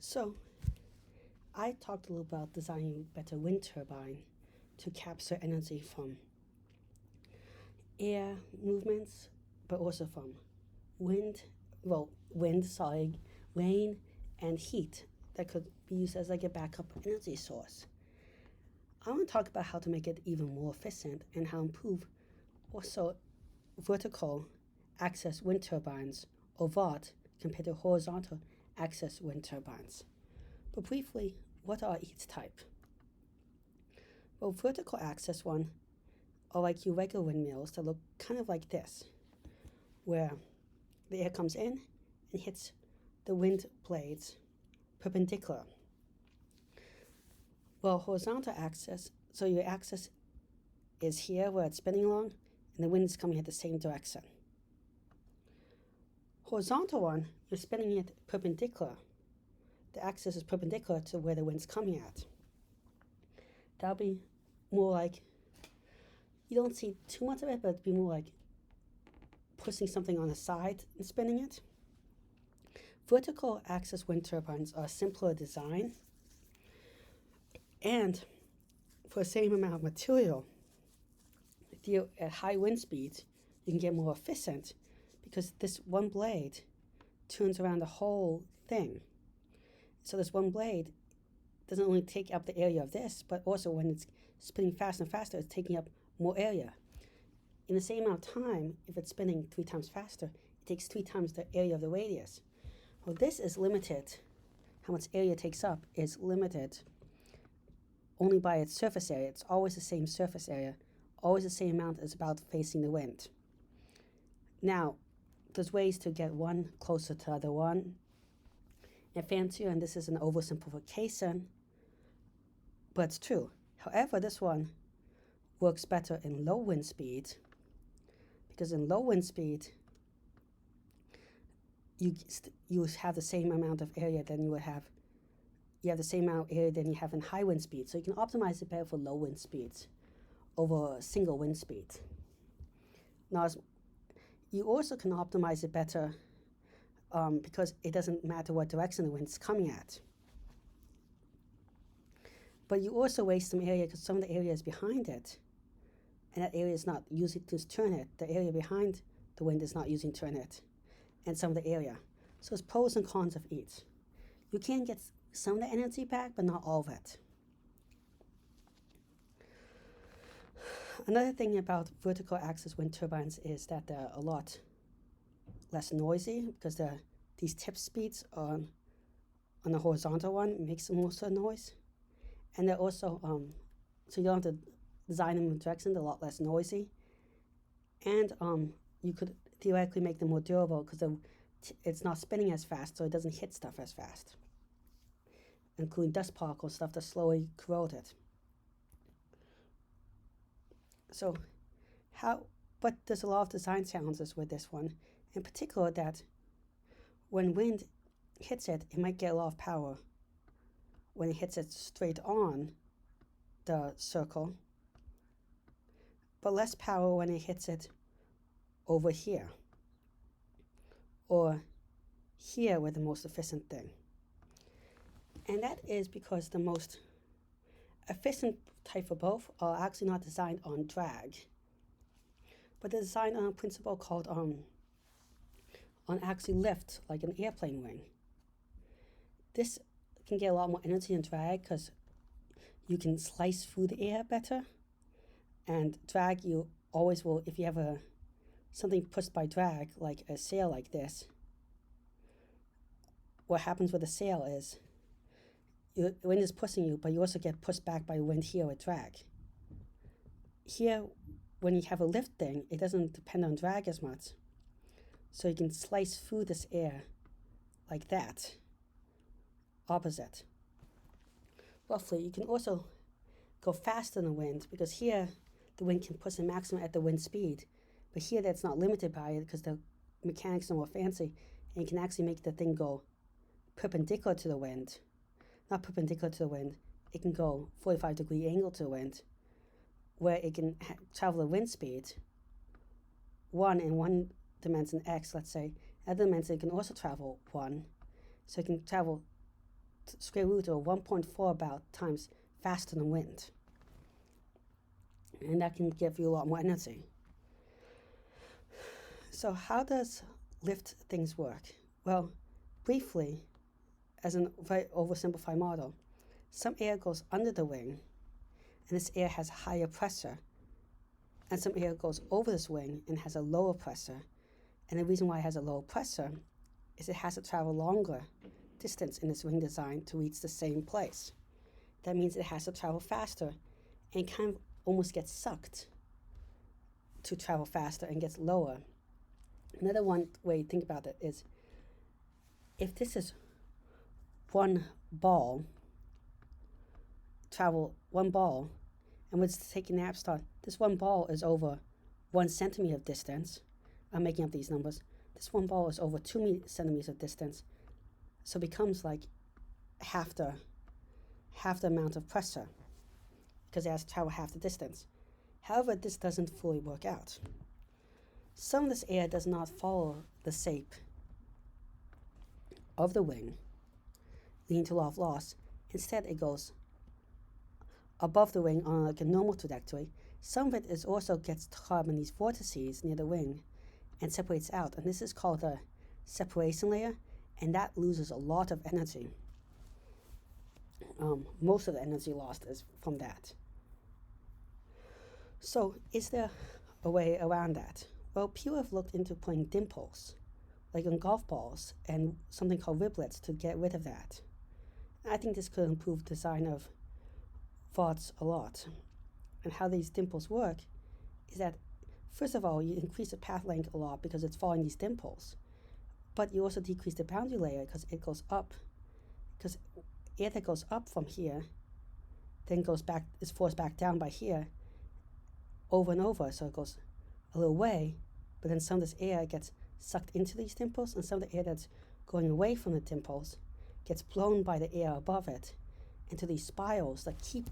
So, I talked a little about designing better wind turbine to capture energy from air movements, but also from wind, rain, and heat that could be used as like a backup energy source. I want to talk about how to make it even more efficient and how to improve also vertical axis wind turbines or VOT compared to horizontal axis wind turbines. But briefly, what are each type? Well, vertical axis one are like your regular windmills that look kind of like this, where the air comes in and hits the wind blades perpendicular. Well, horizontal axis, so your axis is here where it's spinning along, and the wind is coming at the same direction. Horizontal one, you're spinning it perpendicular. The axis is perpendicular to where the wind's coming at. That'll be more like, you don't see too much of it, but it'd be more like pushing something on the side and spinning it. Vertical axis wind turbines are simpler design, and for the same amount of material, if you're at high wind speeds, you can get more efficient because this one blade turns around the whole thing. So this one blade doesn't only take up the area of this, but also when it's spinning faster and faster, it's taking up more area. In the same amount of time, if it's spinning 3 times faster, it takes 3 times the area of the radius. Well, this is limited. How much area it takes up is limited only by its surface area. It's always the same surface area, always the same amount as about facing the wind. Now, there's ways to get one closer to the other one and fancier, and this is an oversimplification, but it's true. However, this one works better in low wind speed because in low wind speed, you have the same amount of area than you would have. You have the same amount of area than you have in high wind speed, so you can optimize it better for low wind speeds over single wind speed. Now, you also can optimize it better because it doesn't matter what direction the wind's coming at. But you also waste some area because some of the area is behind it, and that area is not using to turn it. The area behind the wind is not using to turn it, and some of the area. So there's pros and cons of each. You can get some of the energy back, but not all of it. Another thing about vertical axis wind turbines is that they're a lot less noisy because these tip speeds on the horizontal one makes most of the noise. And they're also, so you don't have to design them in direction, they're a lot less noisy. And you could theoretically make them more durable because it's not spinning as fast, so it doesn't hit stuff as fast, including dust particles, stuff that slowly corrode it. So but there's a lot of design challenges with this one, in particular that when wind hits it, it might get a lot of power when it hits it straight on the circle, but less power when it hits it over here or here with the most efficient thing. And that is because the most efficient type for both are actually not designed on drag, but they're designed on a principle called on actually lift, like an airplane wing. This can get a lot more energy in drag because you can slice through the air better, and drag you always will, if you have something pushed by drag, like a sail like this, what happens with a sail is the wind is pushing you, but you also get pushed back by wind here with drag. Here, when you have a lift thing, it doesn't depend on drag as much. So you can slice through this air like that, opposite. Roughly, you can also go faster than the wind because here the wind can push the maximum at the wind speed, but here that's not limited by it because the mechanics are more fancy, and you can actually make the thing go perpendicular to the wind. Not perpendicular to the wind, it can go 45-degree angle to the wind, where it can travel the wind speed, one in one dimension x, let's say. Another dimension it can also travel 1, so it can travel square root of 1.4 about times faster than wind. And that can give you a lot more energy. So how does lift things work? Well, briefly, as a very oversimplified model, some air goes under the wing, and this air has higher pressure, and some air goes over this wing and has a lower pressure. And the reason why it has a lower pressure is it has to travel longer distance in this wing design to reach the same place. That means it has to travel faster and kind of almost gets sucked to travel faster and gets lower. Another one way to think about it is if this is one ball, and we're taking the snapshot, this one ball is over 1 centimeter of distance. I'm making up these numbers. This one ball is over 2 centimeters of distance, so it becomes like half the amount of pressure because it has to travel half the distance. However, this doesn't fully work out. Some of this air does not follow the shape of the wing, leading to law of loss. Instead, it goes above the wing on like a normal trajectory. Some of it is also gets caught in these vortices near the wing and separates out, and this is called the separation layer, and that loses a lot of energy. Most of the energy lost is from that. So is there a way around that? Well, people have looked into putting dimples, like on golf balls, and something called riblets to get rid of that. I think this could improve design of thoughts a lot. And how these dimples work is that, first of all, you increase the path length a lot because it's following these dimples. But you also decrease the boundary layer because it goes up. Because air that goes up from here then goes back, is forced back down by here over and over. So it goes a little way, but then some of this air gets sucked into these dimples, and some of the air that's going away from the dimples gets blown by the air above it into these spirals that keep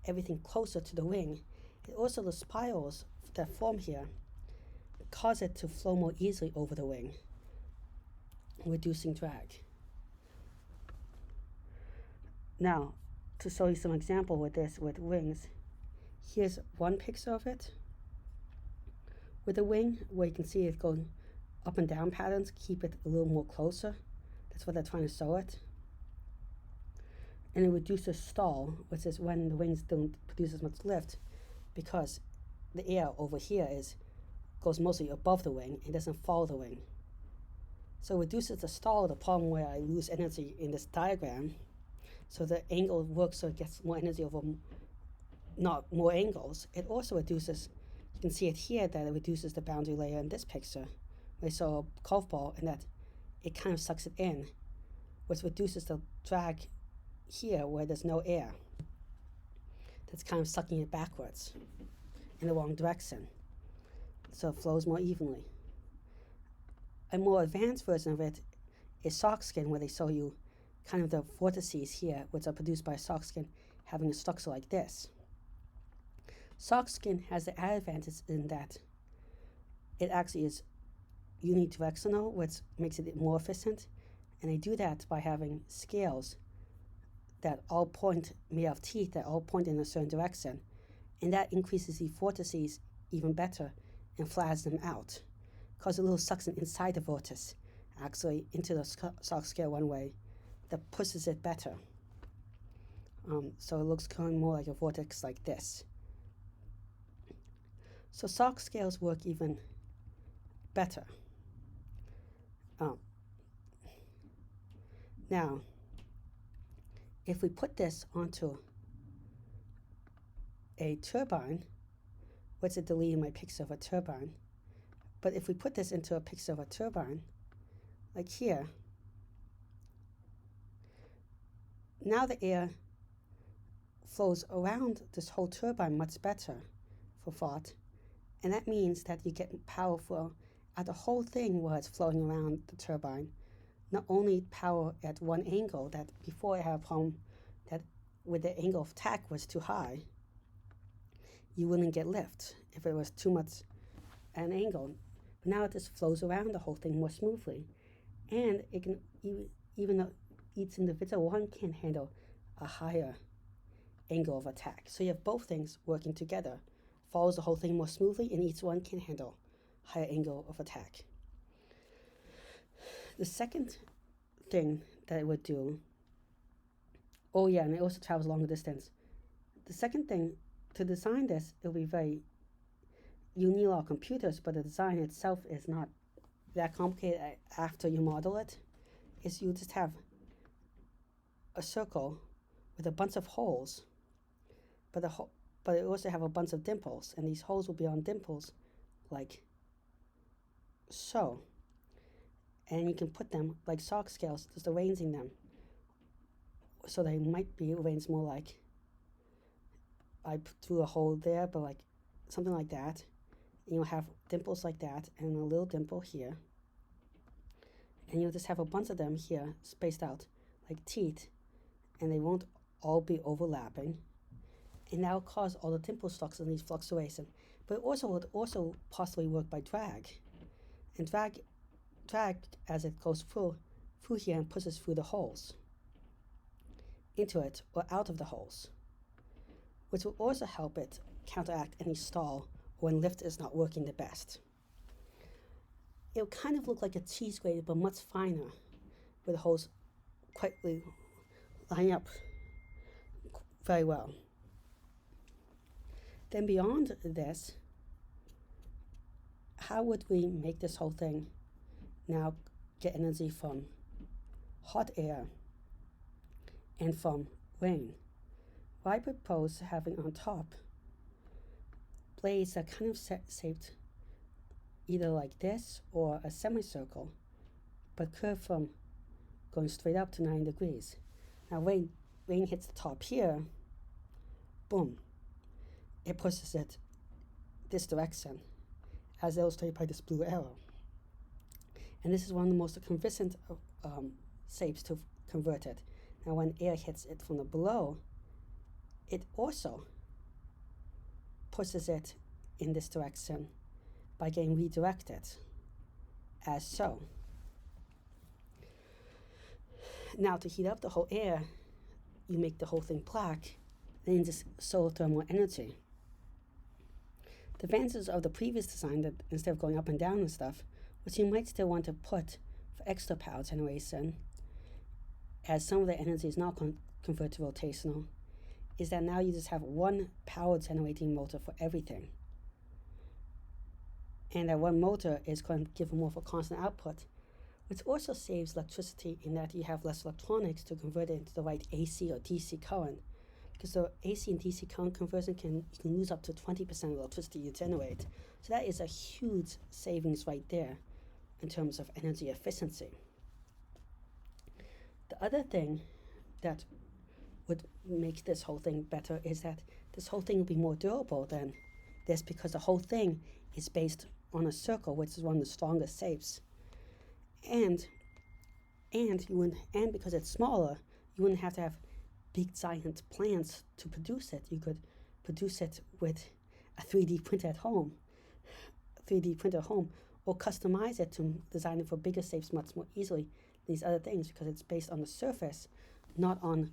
everything closer to the wing. And also the spirals that form here cause it to flow more easily over the wing, reducing drag. Now, to show you some example with this with wings, here's one picture of it with a wing where you can see it going up and down patterns, keep it a little more closer. That's what they're trying to show it. And it reduces stall, which is when the wings don't produce as much lift, because the air over here goes mostly above the wing and doesn't follow the wing. So it reduces the stall, the problem where I lose energy in this diagram. So the angle works so it gets more energy over not more angles. It also reduces, you can see it here, that it reduces the boundary layer in this picture. I saw a golf ball and that it kind of sucks it in, which reduces the drag here where there's no air. That's kind of sucking it backwards in the wrong direction. So it flows more evenly. A more advanced version of it is sock skin, where they show you kind of the vortices here, which are produced by sock skin, having a structure like this. Sock skin has the added advantage in that it actually is unidirectional, which makes it more efficient, and they do that by having scales that all point, made of teeth that all point in a certain direction, and that increases the vortices even better and flattens them out. Causes a little suction inside the vortice, actually into the sock scale one way, that pushes it better. So it looks kind of more like a vortex like this. So sock scales work even better. Now, if we put this onto a turbine, what's it deleting my picture of a turbine? But if we put this into a picture of a turbine, like here, now the air flows around this whole turbine much better for thought, and that means that you get powerful at the whole thing while it's flowing around the turbine. Not only power at one angle, that before I had a problem that with the angle of attack was too high, you wouldn't get lift if it was too much an angle. But now it just flows around the whole thing more smoothly, and it can even though each individual one can handle a higher angle of attack. So you have both things working together, follows the whole thing more smoothly, and each one can handle higher angle of attack. The second thing that it would do, oh yeah, and it also travels longer distance. The second thing, to design this, it'll be very, you need a lot of computers, but the design itself is not that complicated after you model it. Is you just have a circle with a bunch of holes, but it also have a bunch of dimples, and these holes will be on dimples like so. And you can put them like sock scales, just arranging them. So they might be arranged more like, I drew a hole there, but like something like that. And you'll have dimples like that, and a little dimple here. And you'll just have a bunch of them here spaced out like teeth, and they won't all be overlapping. And that will cause all the dimple flux and these fluctuation. But it also would also possibly work by drag. And drag as it goes through here and pushes through the holes into it or out of the holes, which will also help it counteract any stall when lift is not working the best. It'll kind of look like a cheese grater, but much finer, with the holes quietly line up very well. Then beyond this, how would we make this whole thing now get energy from hot air and from rain? Well, I propose having on top blades that kind of shaped either like this or a semicircle, but curved from going straight up to 90 degrees. Now rain hits the top here, boom, it pushes it this direction, as illustrated by this blue arrow. And this is one of the most convincing shapes to convert it. Now when air hits it from the below, it also pushes it in this direction by getting redirected, as so. Now to heat up the whole air, you make the whole thing black, and then just solar thermal energy. The advantages of the previous design, that instead of going up and down and stuff, which you might still want to put for extra power generation, as some of the energy is not converted to rotational, is that now you just have one power generating motor for everything. And that one motor is going to give more of a constant output, which also saves electricity in that you have less electronics to convert it into the right AC or DC current. Because the AC and DC current conversion you can lose up to 20% of the electricity you generate. So that is a huge savings right there in terms of energy efficiency. The other thing that would make this whole thing better is that this whole thing will be more durable than this, because the whole thing is based on a circle, which is one of the strongest shapes. And because it's smaller, you wouldn't have to have big giant plants to produce it. You could produce it with a 3D printer at home, or customize it to design it for bigger shapes much more easily than these other things, because it's based on the surface, not on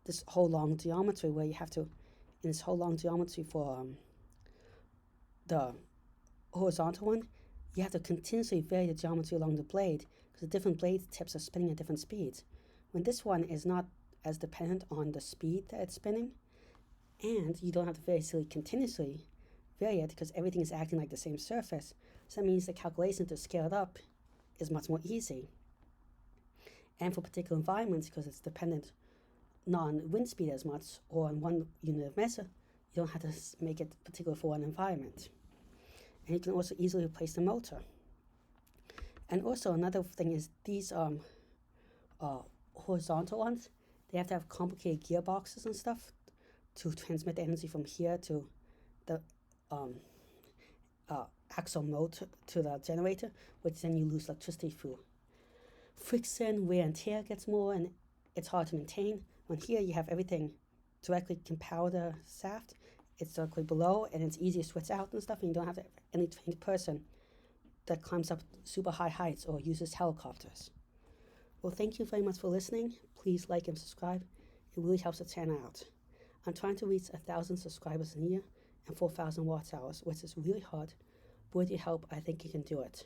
this whole long geometry where you have to, in this whole long geometry for the horizontal one, you have to continuously vary the geometry along the blade, because the different blade tips are spinning at different speeds. When this one is not as dependent on the speed that it's spinning, and you don't have to very continuously vary it because everything is acting like the same surface. So that means the calculation to scale it up is much more easy. And for particular environments, because it's dependent not on wind speed as much or on one unit of measure, you don't have to make it particular for one environment. And you can also easily replace the motor. And also another thing is these horizontal ones, they have to have complicated gearboxes and stuff to transmit energy from here to the axle motor to the generator, which then you lose electricity through friction, wear and tear gets more, and it's hard to maintain. When here you have everything directly can power the shaft, it's directly below, and it's easy to switch out and stuff, and you don't have any trained person that climbs up super high heights or uses helicopters. Well, thank you very much for listening. please like and subscribe. It really helps the channel out. I'm trying to reach 1,000 subscribers in a year and 4,000 watch hours, which is really hard. But with your help, I think you can do it.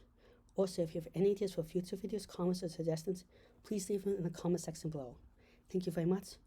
Also, if you have any ideas for future videos, comments, or suggestions, please leave them in the comment section below. Thank you very much.